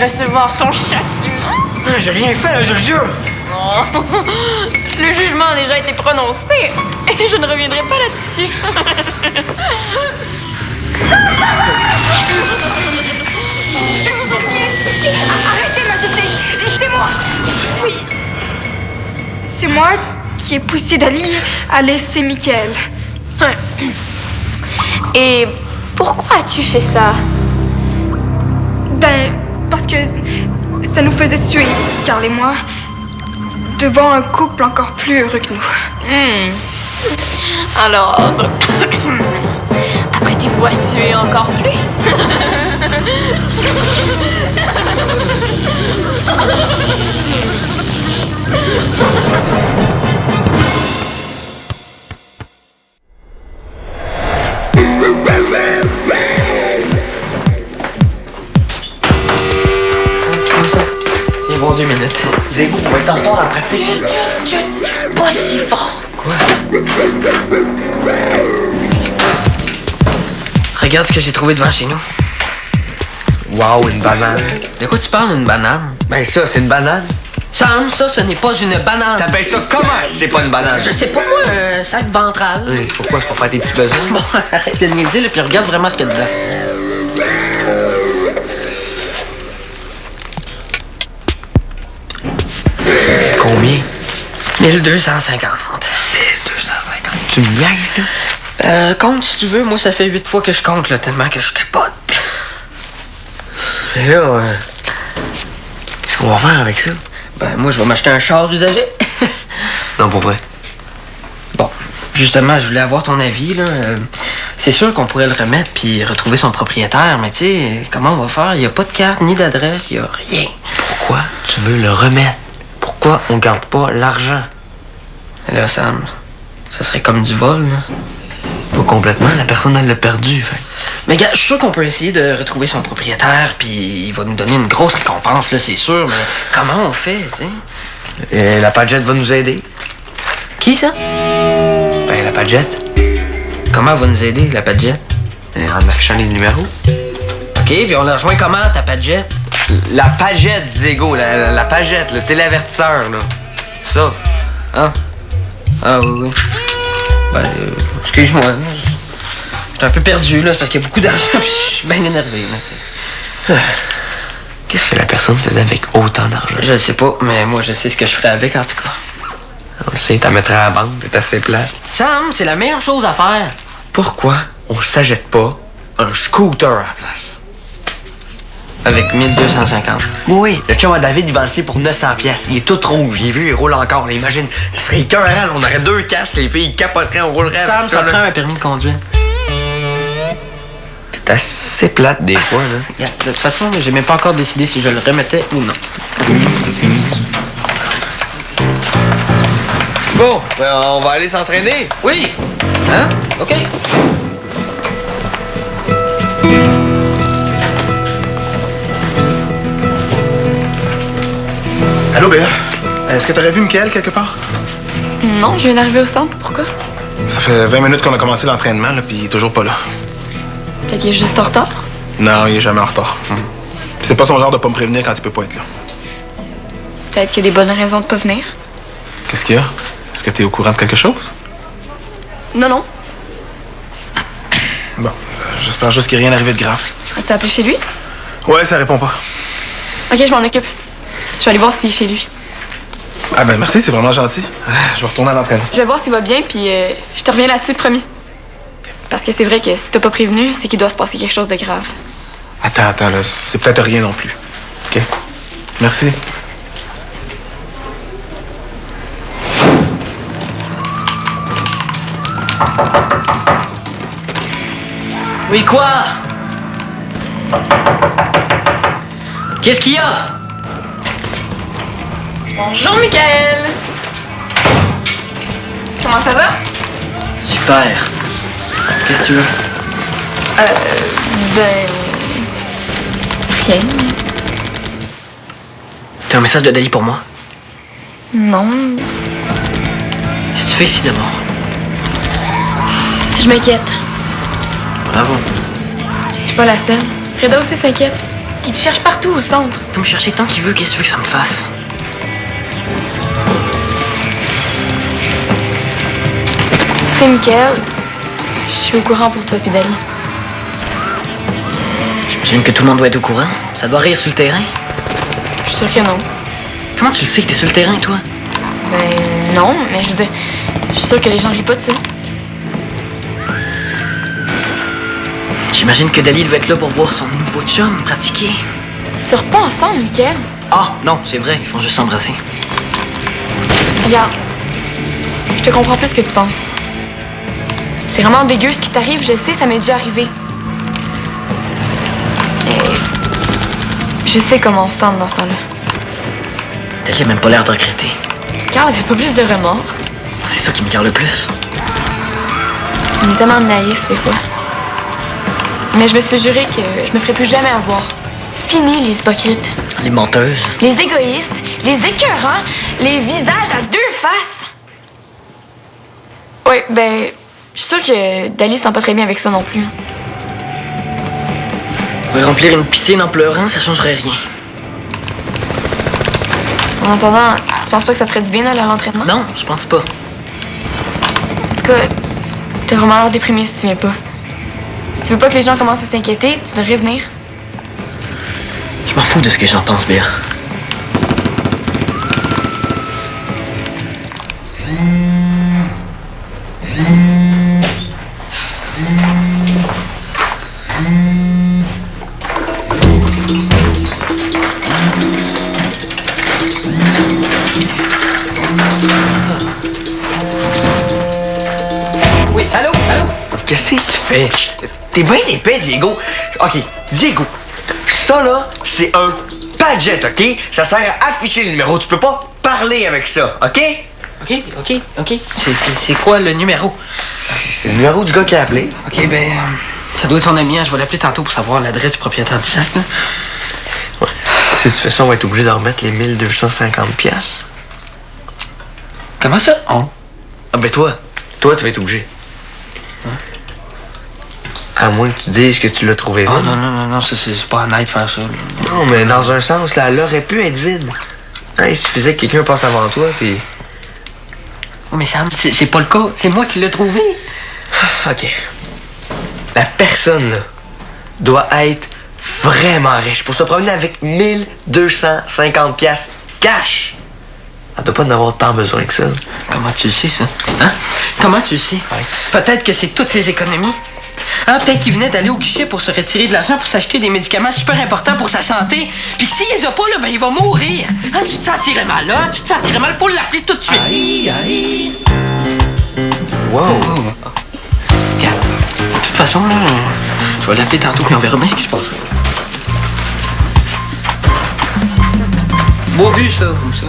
recevoir ton châtiment. J'ai rien fait, là, je le jure. Oh. Le jugement a déjà été prononcé et je ne reviendrai pas là-dessus. Arrêtez, ma petite! Laissez-moi! Oui. C'est moi qui ai poussé Dali à laisser Michael. Et pourquoi as-tu fait ça? Ben, parce que ça nous faisait suer, Carl et moi, devant un couple encore plus heureux que nous. Alors, apprêtez-vous à suer encore plus? Viens voir 2 minutes. Zégo, on va être en retard à la pratique. Pas si fort. Quoi? Regarde ce que j'ai trouvé devant chez nous. Wow, une banane. De quoi tu parles, une banane? Ben ça, c'est une banane. Sam, ça, ce n'est pas une banane. T'appelles ça comment si c'est pas une banane? Je sais pas, moi, un sac ventral. Oui, c'est pourquoi? C'est pour faire tes petits besoins? Bon, arrête de niaiser, là, puis regarde vraiment ce qu'il y a dedans. Combien? 1250. 1250. Tu me niaises, là? Compte si tu veux. Moi, ça fait 8 fois que je compte, là, tellement que je capote. Et là, qu'est-ce qu'on va faire avec ça? Ben, moi, je vais m'acheter un char usagé. Non, pour vrai. Bon, justement, je voulais avoir ton avis, là. C'est sûr qu'on pourrait le remettre puis retrouver son propriétaire, mais tu sais, comment on va faire? Il n'y a pas de carte ni d'adresse, il n'y a rien. Pourquoi tu veux le remettre? Pourquoi on garde pas l'argent? Et là, Sam, ça serait comme du vol, là. Pas complètement, la personne, elle l'a perdu, fait. Mais gars, je suis sûr qu'on peut essayer de retrouver son propriétaire, puis il va nous donner une grosse récompense, là, c'est sûr, mais comment on fait, tu sais? Et la Padgett va nous aider. Qui, ça? Ben, la Padgett. Comment elle va nous aider, la Padgett? En affichant les numéros. OK, puis on la rejoint comment, ta Padgett? La Padgett, Zégo, la Padgett, le téléavertisseur, là. Ça. Hein? Ah, oui, oui. Ben, excuse-moi, là. J'étais un peu perdu, là, c'est parce qu'il y a beaucoup d'argent, puis je suis bien énervé, là, c'est... Qu'est-ce que la personne faisait avec autant d'argent? Je sais pas, mais moi, je sais ce que je ferais avec, en tout cas. On le sait, t'en mettrais à la banque, t'es assez plat. Sam, c'est la meilleure chose à faire. Pourquoi on s'achète pas un scooter à la place? Avec 1250. Oui, le chum à David, il vend le sien pour 900 pièces. Il est tout rouge, il est vu, il roule encore. Là, imagine, ce serait écœurant, on aurait 2 casques, les filles capoteraient, on roulerait Sam, avec ça là. prend un permis de conduire. T'es assez plate des fois, là. Regarde, de toute façon, j'ai même pas encore décidé si je le remettais ou non. Bon, ben, on va aller s'entraîner. Oui! Hein? OK. Allô, Béa? Est-ce que t'aurais vu Michael quelque part? Non, je viens d'arriver au centre. Pourquoi? Ça fait 20 minutes qu'on a commencé l'entraînement, là, puis il est toujours pas là. Peut-être qu'il est juste en retard. Non, il est jamais en retard. Puis c'est pas son genre de pas me prévenir quand il peut pas être là. Peut-être qu'il y a des bonnes raisons de pas venir. Qu'est-ce qu'il y a? Est-ce que t'es au courant de quelque chose? Non, non. Bon, j'espère juste qu'il n'y a rien arrivé de grave. As-tu appelé chez lui? Ouais, ça répond pas. Ok, je m'en occupe. Je vais aller voir s'il est chez lui. Ah ben merci, c'est vraiment gentil. Je vais retourner à l'entraînement. Je vais voir s'il va bien, puis je te reviens là-dessus, promis. Parce que c'est vrai que si t'as pas prévenu, c'est qu'il doit se passer quelque chose de grave. Attends, là, c'est peut-être rien non plus. OK? Merci. Oui, quoi? Qu'est-ce qu'il y a? Bonjour, Michael! Comment ça va? Super. Qu'est-ce que tu veux? Ben... Rien. T'as un message de Dali pour moi? Non. Qu'est-ce que tu fais ici d'abord? Je m'inquiète. Bravo. Je suis pas la seule. Reda aussi s'inquiète. Il te cherche partout au centre. Il peut me chercher tant qu'il veut, qu'est-ce que tu veux que ça me fasse? Tu sais, Michael, je suis au courant pour toi, puis Dali. J'imagine que tout le monde doit être au courant. Ça doit rire sur le terrain. Je suis sûre que non. Comment tu le sais que t'es sur le terrain, toi? Ben non, mais je veux dire, je suis sûre que les gens rient pas de ça. J'imagine que Dali devait être là pour voir son nouveau chum pratiquer. Ils sortent pas ensemble, Michael. Ah, non, c'est vrai, ils font juste s'embrasser. Regarde, je te comprends plus que tu penses. C'est vraiment dégueu ce qui t'arrive, je sais, ça m'est déjà arrivé. Et je sais comment on se sent dans ce temps-là. Dali a même pas l'air de regretter. Carl avait pas plus de remords. C'est ça qui me garde le plus. On est tellement naïfs, des fois. Mais je me suis juré que je me ferais plus jamais avoir. Fini les hypocrites. Les menteuses. Les égoïstes, les écœurants, les visages à deux faces. Oui, ben, je suis sûre que Dali se sent pas très bien avec ça non plus. Ouais, remplir une piscine en pleurant, ça changerait rien. En attendant, tu penses pas que ça te ferait du bien d'aller à l'entraînement? Non, je pense pas. En tout cas, t'as vraiment l'air déprimé si tu viens pas. Si tu veux pas que les gens commencent à s'inquiéter, tu devrais venir. Je m'en fous de ce que j'en pense, Béa. Oui, allô? Qu'est-ce que tu fais? T'es bien épais, Diego. OK, Diego, ça là, c'est un padjet, OK? Ça sert à afficher les numéros. Tu peux pas parler avec ça, OK? OK. C'est quoi le numéro? C'est le numéro du gars qui a appelé. OK, ben, ça doit être son ami, hein. Je vais l'appeler tantôt pour savoir l'adresse du propriétaire du sac, là. Ouais. Si tu fais ça, on va être obligé d'en remettre les 1250 piastres. Comment ça? On? Ah ben toi, tu vas être obligé. À moins que tu dises que tu l'as trouvé vide. Ah non, ça, c'est pas honnête de faire ça, là. Non, mais dans un sens, là, elle aurait pu être vide. Hein, il suffisait que quelqu'un passe avant toi, puis... Oh, mais Sam, c'est pas le cas. C'est moi qui l'ai trouvé. OK. La personne, là, doit être vraiment riche pour se promener avec 1250 piastres cash. Elle doit pas en avoir tant besoin que ça. Comment tu le sais, ça? Hein? Comment tu le sais? Ouais. Peut-être que c'est toutes ses économies. Hein, peut-être qu'il venait d'aller au guichet pour se retirer de l'argent pour s'acheter des médicaments super importants pour sa santé. Puis que s'il les a pas, là, ben il va mourir. Hein, tu te sentirais mal, là? Tu te sentirais mal, faut l'appeler tout de suite. Wow. Regarde, de toute façon, là, je vais l'appeler tantôt puis on verra bien ce qui se passe. Beau but, ça, comme ça.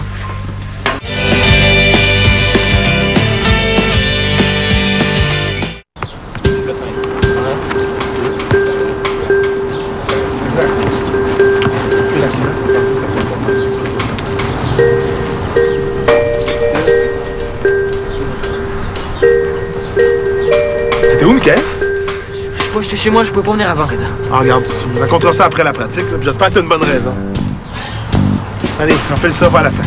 T'es où, Michael? Je sais pas, j'étais chez moi, je pouvais pas venir avant, Reda. Ah, regarde, tu me raconteras ça après la pratique, là, puis j'espère que t'as une bonne raison. Allez, on fait le ça à la fin.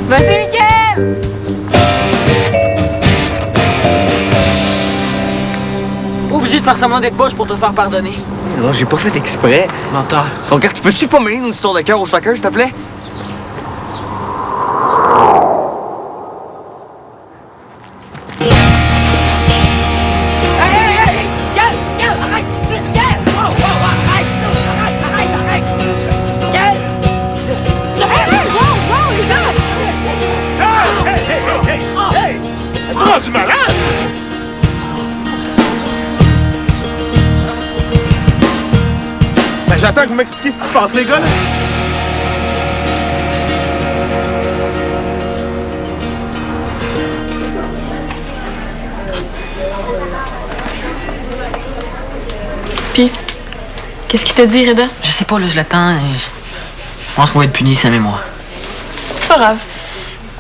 Vas-y, Michael! Obligé de faire semblant d'être poche pour te faire pardonner. Non, j'ai pas fait exprès. Menteur. Regarde, tu peux-tu pas mêler nos histoires de cœur au soccer, s'il te plaît? Du malade! Ben, j'attends que vous m'expliquiez ce qui se passe, les gars, là. Puis, qu'est-ce qu'il t'a dit, Reda? Je sais pas, là, je l'attends. pense qu'on va être punis, Sam et moi. C'est pas grave.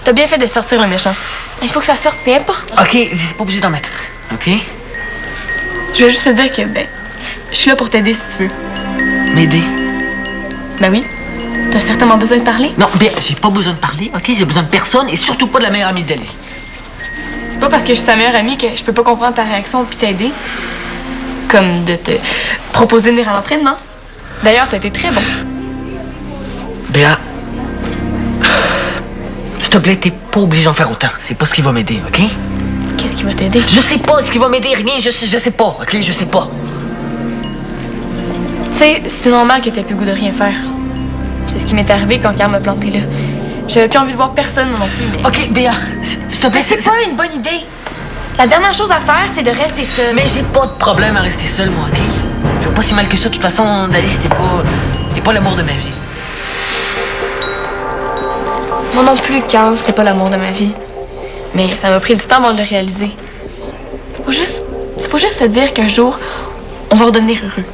T'as bien fait de sortir le méchant. Il faut que ça sorte, c'est important. OK, c'est pas obligé d'en mettre. OK? Je veux juste te dire que, je suis là pour t'aider si tu veux. M'aider? Ben oui. T'as certainement besoin de parler. Non, Béa, j'ai pas besoin de parler, OK? J'ai besoin de personne et surtout pas de la meilleure amie d'Ali. C'est pas parce que je suis sa meilleure amie que je peux pas comprendre ta réaction puis t'aider. Comme de te proposer de venir à l'entraînement. D'ailleurs, t'as été très bon. Béa, s'il te plaît, t'es pas obligé d'en faire autant. C'est pas ce qui va m'aider, OK? Qu'est-ce qui va t'aider? Je sais pas ce qui va m'aider, rien, je sais pas, OK? Je sais pas. Tu sais, c'est normal que t'aies plus le goût de rien faire. C'est ce qui m'est arrivé quand Carl m'a planté là. J'avais plus envie de voir personne non plus, mais... OK, Béa, s'il te plaît, Mais c'est pas une bonne idée. La dernière chose à faire, c'est de rester seule. Mais j'ai pas de problème à rester seul, moi, OK? Je vois pas si mal que ça. De toute façon, Dali, c'était pas l'amour de ma vie. Moi non plus, Carl, c'était pas l'amour de ma vie. Mais ça m'a pris du temps avant de le réaliser. Faut juste te dire qu'un jour, on va redevenir heureux.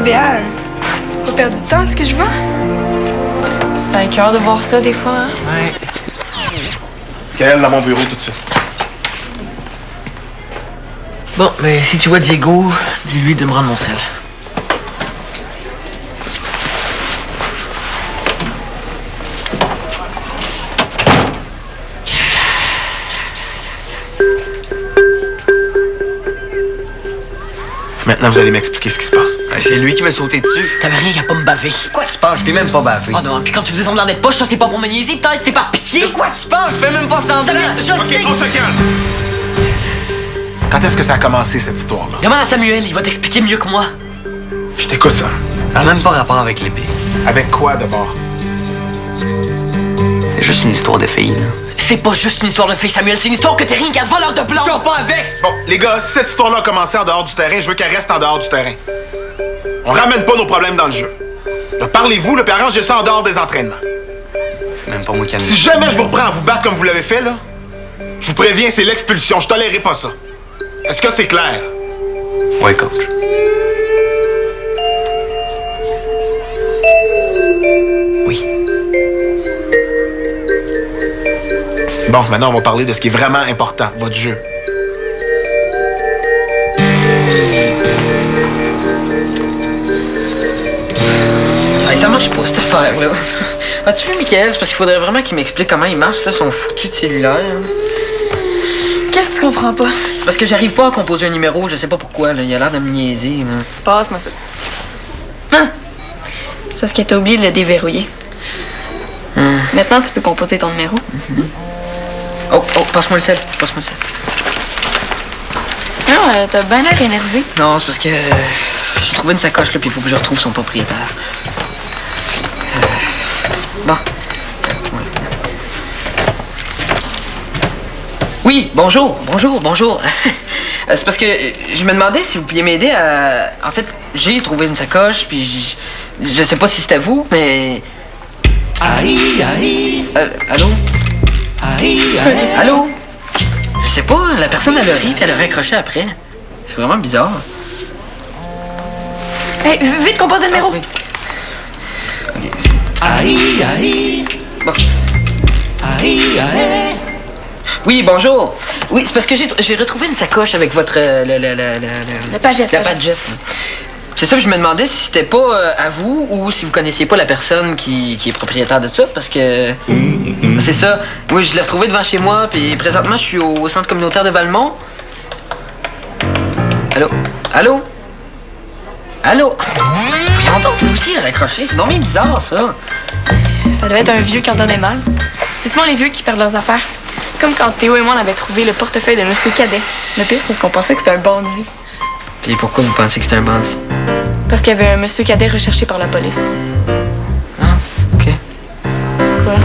Béa, pas perdu de temps, est-ce que je vois? C'est un cœur de voir ça, des fois. Hein? Ouais. Kael, dans mon bureau, tout de suite. Bon, mais si tu vois Diego, dis-lui de me rendre mon sel. Maintenant, vous allez m'expliquer ce qui se passe. C'est lui qui m'a sauté dessus. T'avais rien qu'à pas me baver. Quoi tu penses? Je t'ai même pas bavé. Oh non, puis quand tu faisais semblant d'être poche, ça c'était pas pour me niaiser, putain, c'était par pitié. De quoi tu penses? Je fais même pas semblant. Samuel, je OK, sais. on se calme. Quand est-ce que ça a commencé, cette histoire-là? Demande à Samuel, il va t'expliquer mieux que moi. Je t'écoute, ça. Ça n'a même pas rapport avec l'épée. Avec quoi, d'abord? C'est juste une histoire de filles, là. C'est pas juste une histoire de fille, Samuel, c'est une histoire que t'es rien qu'à voleur de blanc. Je suis pas avec. Bon, les gars, si cette histoire-là a commencé en dehors du terrain, je veux qu'elle reste en dehors du terrain. On ramène pas nos problèmes dans le jeu. Là, parlez-vous, là, puis arrangez ça en dehors des entraînements. C'est même pas moi qui ai Si jamais je vous reprends à vous battre comme vous l'avez fait, là, je vous préviens, c'est l'expulsion. Je tolérerai pas ça. Est-ce que c'est clair? Ouais, coach. Oui. Bon, maintenant, on va parler de ce qui est vraiment important, votre jeu. Hey, ça marche pas, cette affaire-là. As-tu vu, Michael? C'est parce qu'il faudrait vraiment qu'il m'explique comment il marche, là, son foutu de cellulaire. Qu'est-ce que tu comprends pas? C'est parce que j'arrive pas à composer un numéro, je sais pas pourquoi, là. Il a l'air de me niaiser, là. Passe-moi ça. Hein? C'est parce que t'as oublié de le déverrouiller. Maintenant, tu peux composer ton numéro. Oh, passe-moi le sel, passe-moi le sel. Non, t'as bien l'air énervé. Non, c'est parce que j'ai trouvé une sacoche, là, puis il faut que je retrouve son propriétaire. Bon. Oui, bonjour. C'est parce que je me demandais si vous pouviez m'aider à... En fait, j'ai trouvé une sacoche, puis je sais pas si c'était vous, mais... Allô? Allô? Je sais pas, la personne, elle a ri, puis elle a raccroché après. C'est vraiment bizarre. Hey, vite, compose le numéro. Oui. OK. Bon. Oui, bonjour. Oui, c'est parce que j'ai retrouvé une sacoche avec votre... La pagette. La pagette. C'est ça, je me demandais si c'était pas à vous ou si vous connaissiez pas la personne qui est propriétaire de ça, parce que... C'est ça. Oui, je l'ai retrouvé devant chez moi, puis présentement, je suis au centre communautaire de Valmont. Allô? Allô? Allô? Voyons donc, lui aussi, il a raccroché. C'est normal bizarre, ça. Ça devait être un vieux qui entendait mal. C'est souvent les vieux qui perdent leurs affaires. Comme quand Théo et moi, on avait trouvé le portefeuille de Monsieur Cadet. Le pire, c'est parce qu'on pensait que c'était un bandit. Puis pourquoi vous pensez que c'était un bandit? Parce qu'il y avait un Monsieur Cadet recherché par la police. Ah, OK. Quoi?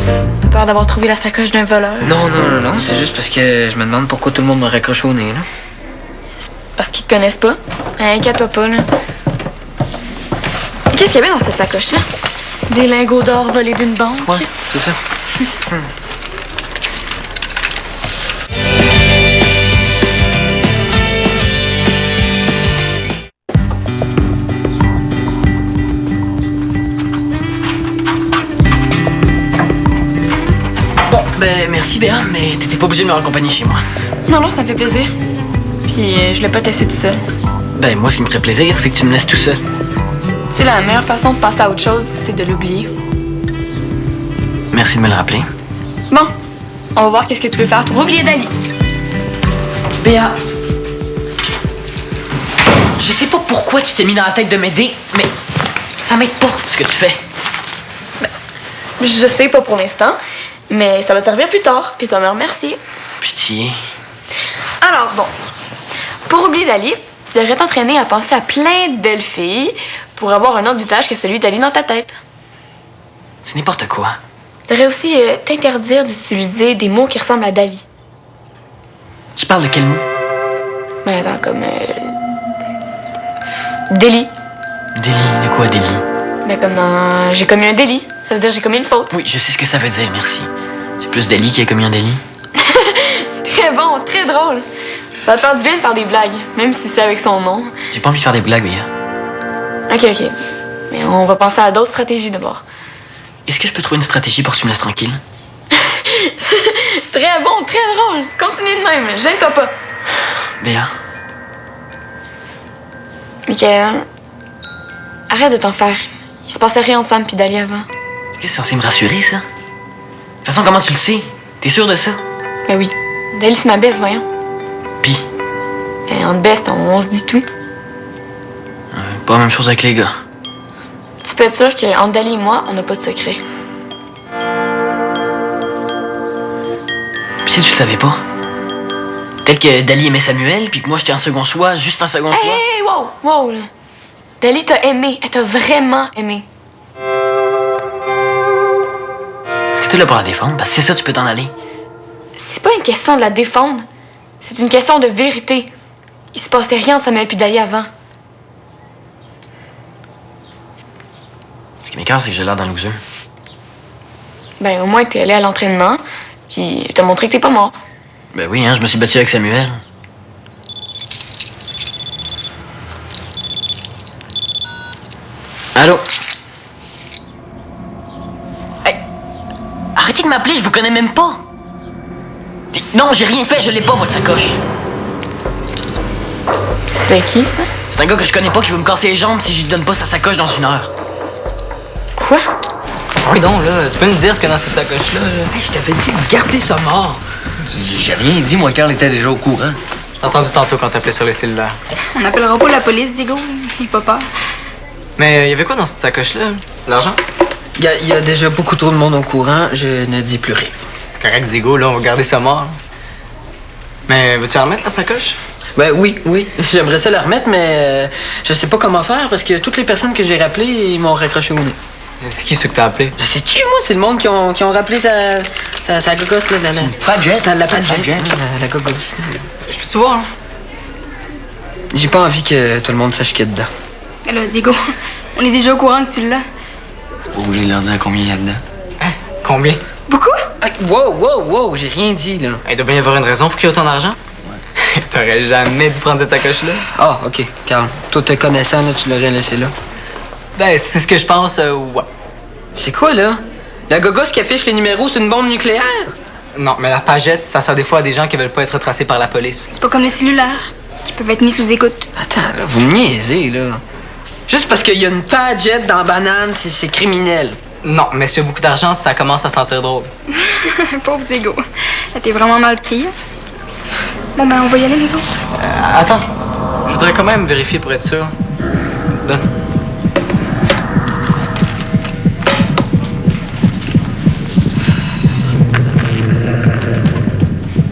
T'as peur d'avoir trouvé la sacoche d'un voleur? Non, c'est juste parce que je me demande pourquoi tout le monde me raccroche au nez, là. Parce qu'ils te connaissent pas. Inquiète-toi pas, là. Et qu'est-ce qu'il y avait dans cette sacoche-là? Des lingots d'or volés d'une banque. Ouais, c'est ça. Bon, ben merci Béa, mais t'étais pas obligé de me raccompagner chez moi. Non, non, ça me fait plaisir. Puis je voulais pas te laisser tout seul. Ben moi, ce qui me ferait plaisir, c'est que tu me laisses tout seul. Tu sais, la meilleure façon de passer à autre chose, c'est de l'oublier. Merci de me le rappeler. Bon, on va voir qu'est-ce que tu peux faire pour oublier Dali. Béa, je sais pas pourquoi tu t'es mis dans la tête de m'aider, mais ça m'aide pas ce que tu fais. Je sais pas pour l'instant, mais ça va servir plus tard, puis tu vas me remercier. Pitié. Alors, bon, pour oublier Dali, tu devrais t'entraîner à penser à plein de belles filles pour avoir un autre visage que celui d'Ali dans ta tête. C'est n'importe quoi. Tu devrais aussi t'interdire d'utiliser des mots qui ressemblent à Dali. Tu parles de quel mot? Ben, attends, comme... délit. Délit. De quoi, délit? Ben, comme dans... J'ai commis un délit. Ça veut dire j'ai commis une faute. Oui, je sais ce que ça veut dire, merci. C'est plus Dali qui a commis un délit. Très bon, très drôle. Ça va te faire du bien de faire des blagues, même si c'est avec son nom. J'ai pas envie de faire des blagues, Béa. Ok. Mais on va penser à d'autres stratégies d'abord. Est-ce que je peux trouver une stratégie pour que tu me laisses tranquille? Très bon, très drôle. Continue de même, gêne-toi pas. Béa, Michael, arrête de t'en faire. Il se passait rien entre Sam pis Dali avant. est-ce que c'est censé me rassurer, ça? De toute façon, comment tu le sais? T'es sûr de ça? Ben oui. Dali, c'est ma best, voyons. Pis, Et en best, on se dit tout. pas la même chose avec les gars. Tu peux être sûr qu'entre Dali et moi, on n'a pas de secret. Pis si tu le savais pas? Peut-être que Dali aimait Samuel, puis que moi j'étais en second choix, juste en second choix. Hey, wow, là. Dali t'a aimé. Elle t'a vraiment aimé. Est-ce que t'es là pour la défendre? Parce que c'est ça, tu peux t'en aller. C'est pas une question de la défendre. C'est une question de vérité. Il se passait rien entre Samuel puis Dali avant. Ce qui m'écoeure, c'est que j'ai l'air d'un loser. Ben, au moins, t'es allé à l'entraînement, puis t'as montré que t'es pas mort. Ben oui, hein, je me suis battu avec Samuel. Allô? Hey! Arrêtez de m'appeler, je vous connais même pas! Non, j'ai rien fait, je l'ai pas, votre sacoche. C'était qui, ça? C'est un gars que je connais pas qui veut me casser les jambes si je lui donne pas sa sacoche dans 1 heure. Quoi? Oui donc, là, tu peux me dire ce qu'il y a dans cette sacoche-là? Hey, je t'avais dit de garder ça mort. J'ai rien dit, moi, Carl était déjà au courant. J'ai entendu tantôt quand t'appelais sur le cellulaire. On n'appellera pas la police, Diego. Il pas peur. Mais il y avait quoi dans cette sacoche-là? L'argent? Il y a déjà beaucoup trop de monde au courant, je ne dis plus rien. C'est correct, Diego, là, on va garder ça mort. Mais veux-tu en remettre la sacoche? Ben oui, j'aimerais ça la remettre, mais je sais pas comment faire parce que toutes les personnes que j'ai rappelées, ils m'ont raccroché au nez. C'est qui ceux que t'as appelé? Je sais-tu, moi, c'est le monde qui ont rappelé sa gogosse, là, Padgett. la Padgett, la gogosse. Je peux-tu voir, là? J'ai pas envie que tout le monde sache qu'il y a dedans. Alors, Diego, on est déjà au courant que tu l'as. Pas obligé de leur dire combien il y a dedans. Hein? Combien? Beaucoup? Hey, wow, j'ai rien dit, là. Il doit bien y avoir une raison pour qu'il y ait autant d'argent. Ouais. T'aurais jamais dû prendre cette sacoche-là. Ah, OK, Carl, toi, te connaissant, là, tu l'aurais laissé là. Ben, c'est ce que je pense, ouais. C'est quoi, là? La gogosse qui affiche les numéros, c'est une bombe nucléaire? Non, mais la pagette, ça sert des fois à des gens qui veulent pas être tracés par la police. C'est pas comme les cellulaires, qui peuvent être mis sous écoute. Attends, là, vous me niaisez, là. Juste parce qu'il y a une Padgett dans la banane, c'est criminel. Non, mais s'il y a beaucoup d'argent, ça commence à sentir drôle. Pauvre Diego. Là, t'es vraiment mal pris. Hein? Bon, ben, on va y aller, nous autres. Attends, je voudrais quand même vérifier pour être sûr. Donne.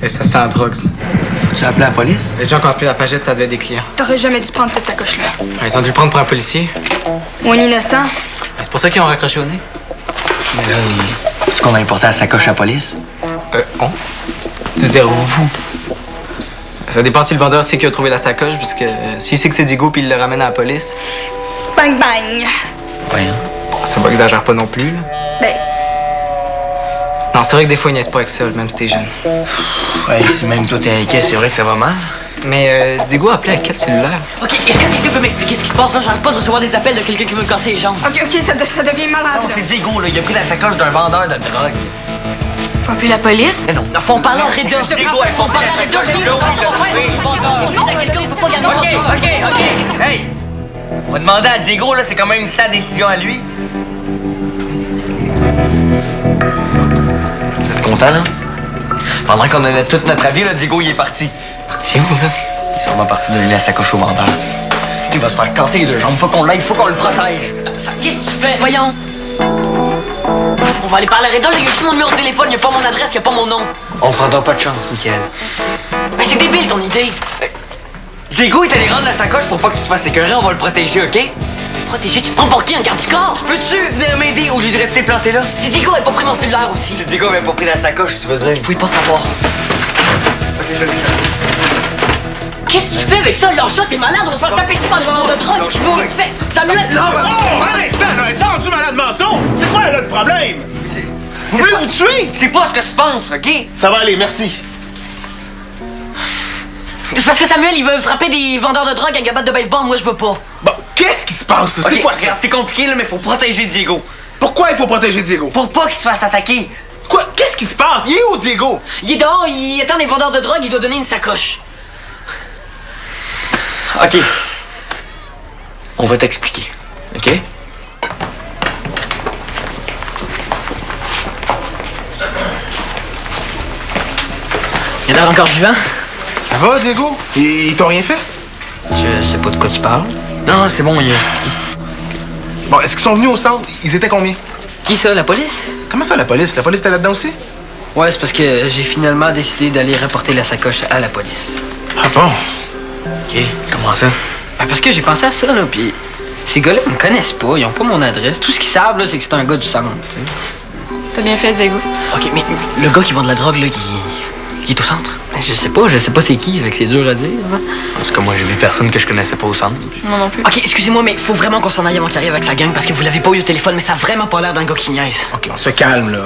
Et ça sent la drogue. Tu as appelé la police? Les gens qui ont appelé la pagette, ça devait être des clients. T'aurais jamais dû prendre cette sacoche-là. Ils ont dû le prendre pour un policier. Ou un innocent. C'est pour ça qu'ils ont raccroché au nez. Mais là, est-ce qu'on va importer la sacoche à la police? On? Tu veux dire vous? Ça dépend si le vendeur sait qu'il a trouvé la sacoche, puisque s'il sait que c'est Diego puis il le ramène à la police, Bang, bang. Voyons. bon, ça Ça va, exagère pas non plus, là. Ben, Non, c'est vrai que des fois, il niaise pas avec ça, même si t'es jeune. Ouais, si même toi t'es inquiet, c'est vrai que ça va mal. Mais Diego a appelé à quel cellulaire? OK, est-ce que quelqu'un peut m'expliquer ce qui se passe là? J'arrête pas de recevoir des appels de quelqu'un qui veut me casser les jambes. ok, ça devient malade. Non, c'est Diego, là. Il a pris la sacoche d'un vendeur de drogue. Faut appeler la police? Mais non. Non, faut en parler à Reda. Diego, elle Faut en parler à Reda. Je dis à quelqu'un, il peut pas garder son OK. Hey! On va demander à Diego, là, c'est quand même sa décision à lui. Vous êtes content, là? Pendant qu'on donnait tout notre avis, là, Diego, il est parti. Parti où, là? Il est sûrement parti donner la sacoche au vendeur. Il va se faire casser les deux jambes. Faut qu'on l'aide, faut qu'on le protège. Qu'est-ce que tu fais? Voyons. On va aller parler à Reda. Il y a juste mon numéro de téléphone. Il n'y a pas mon adresse, il n'y a pas mon nom. On prendra pas de chance, Mickaël. Ben, c'est débile ton idée. Diego, il t'allait rendre la sacoche pour pas que tu te fasses écœurer. On va le protéger, OK? Protégé, tu te prends pour qui? Un garde du corps? Peux-tu venir m'aider au lieu de rester planté là? Si Diego avait pas pris mon cellulaire aussi. Si Diego avait pas pris la sacoche, tu veux dire? Vous pouvez pas savoir. OK, je l'ai. Qu'est-ce que tu fais avec ça? Lâche ça, t'es malade, on va te faire taper dessus par des vendeurs de drogue. Lâche-moi. Qu'est-ce que tu fais? Samuel! Oh, un instant, là! Êtes rendu malade menton! C'est quoi, là, le problème? Vous voulez vous tuer? C'est pas ce que tu penses, OK? Ça va aller, merci. C'est parce que Samuel, il veut frapper des vendeurs de drogue avec un bat de baseball, moi je veux pas. Bon, qu'est-ce qui se passe? C'est OK, quoi ça? regarde, c'est compliqué, là, mais faut protéger Diego. Pourquoi il faut protéger Diego? Pour pas qu'il se fasse attaquer. Quoi? Qu'est-ce qui se passe? Il est où, Diego? Il est dehors, il attend des vendeurs de drogue, il doit donner une sacoche. OK. On va t'expliquer, OK? Il a l'air encore vivant. Ça va, Diego? Ils t'ont rien fait? Je sais pas de quoi tu parles. Non, c'est bon, il a expliqué. Bon, est-ce qu'ils sont venus au centre? Ils étaient combien? Qui ça, la police? Comment ça, la police? La police était là-dedans aussi? Ouais, c'est parce que j'ai finalement décidé d'aller rapporter la sacoche à la police. Ah bon? OK, comment ça? Ben, parce que j'ai pensé à ça, là, puis ces gars-là, ils me connaissent pas, ils ont pas mon adresse. Tout ce qu'ils savent, là, c'est que c'est un gars du centre. Tu sais. T'as bien fait, Diego. OK, mais le gars qui vend de la drogue, là, il est au centre? Ben, je sais pas c'est qui, fait que c'est dur à dire. Hein. Parce que moi, j'ai vu personne que je connaissais pas au centre. Moi non plus. OK, excusez-moi, mais faut vraiment qu'on s'en aille avant qu'il arrive avec sa gang, parce que vous l'avez pas eu au téléphone, mais ça a vraiment pas l'air d'un gars qui niaise. OK, on se calme, là.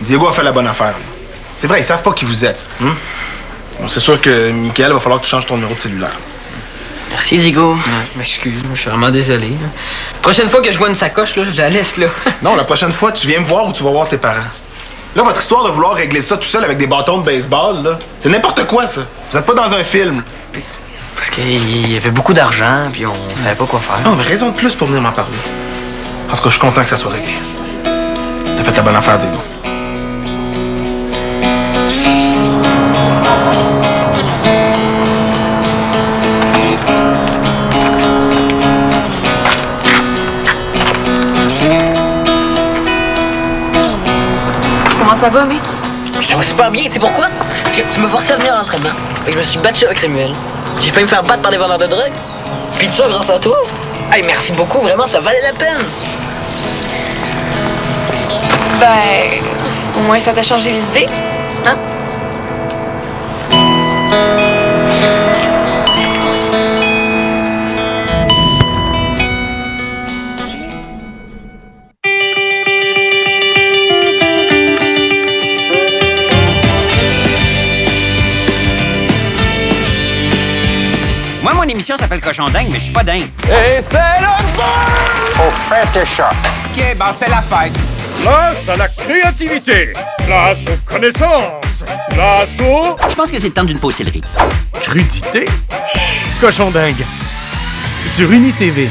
Diego a fait la bonne affaire, là. C'est vrai, ils savent pas qui vous êtes. Hein? Bon, c'est sûr que, Mickaël, va falloir que tu changes ton numéro de cellulaire. Merci, Diego. Ouais, je m'excuse, je suis vraiment désolé. Là. Prochaine fois que je vois une sacoche, là, je la laisse là. Non, la prochaine fois, tu viens me voir ou tu vas voir tes parents. Là, votre histoire de vouloir régler ça tout seul avec des bâtons de baseball, là, c'est n'importe quoi, ça. Vous êtes pas dans un film. Parce qu'il y avait beaucoup d'argent, puis on savait pas quoi faire. Non, mais raison de plus pour venir m'en parler. En tout cas, je suis content que ça soit réglé. T'as fait la bonne affaire, Diego. Comment ça va, mec? Ça va super bien, tu sais pourquoi? Parce que tu me forçais à venir à l'entraînement. Fait que je me suis battu avec Samuel. J'ai failli me faire battre par des vendeurs de drogue. Puis tout ça grâce à toi. Hey, merci beaucoup, vraiment, ça valait la peine. Ben, au moins ça t'a changé les idées, hein? Moi, mon émission s'appelle Cochon Dingue, mais je suis pas dingue. Et c'est le feu! Au Fetish. OK, ben c'est la fête. Place à la créativité. Place aux connaissances. Place au... Je pense que c'est le temps d'une pause céleri. Crudité. Cochon dingue. Sur Unitv.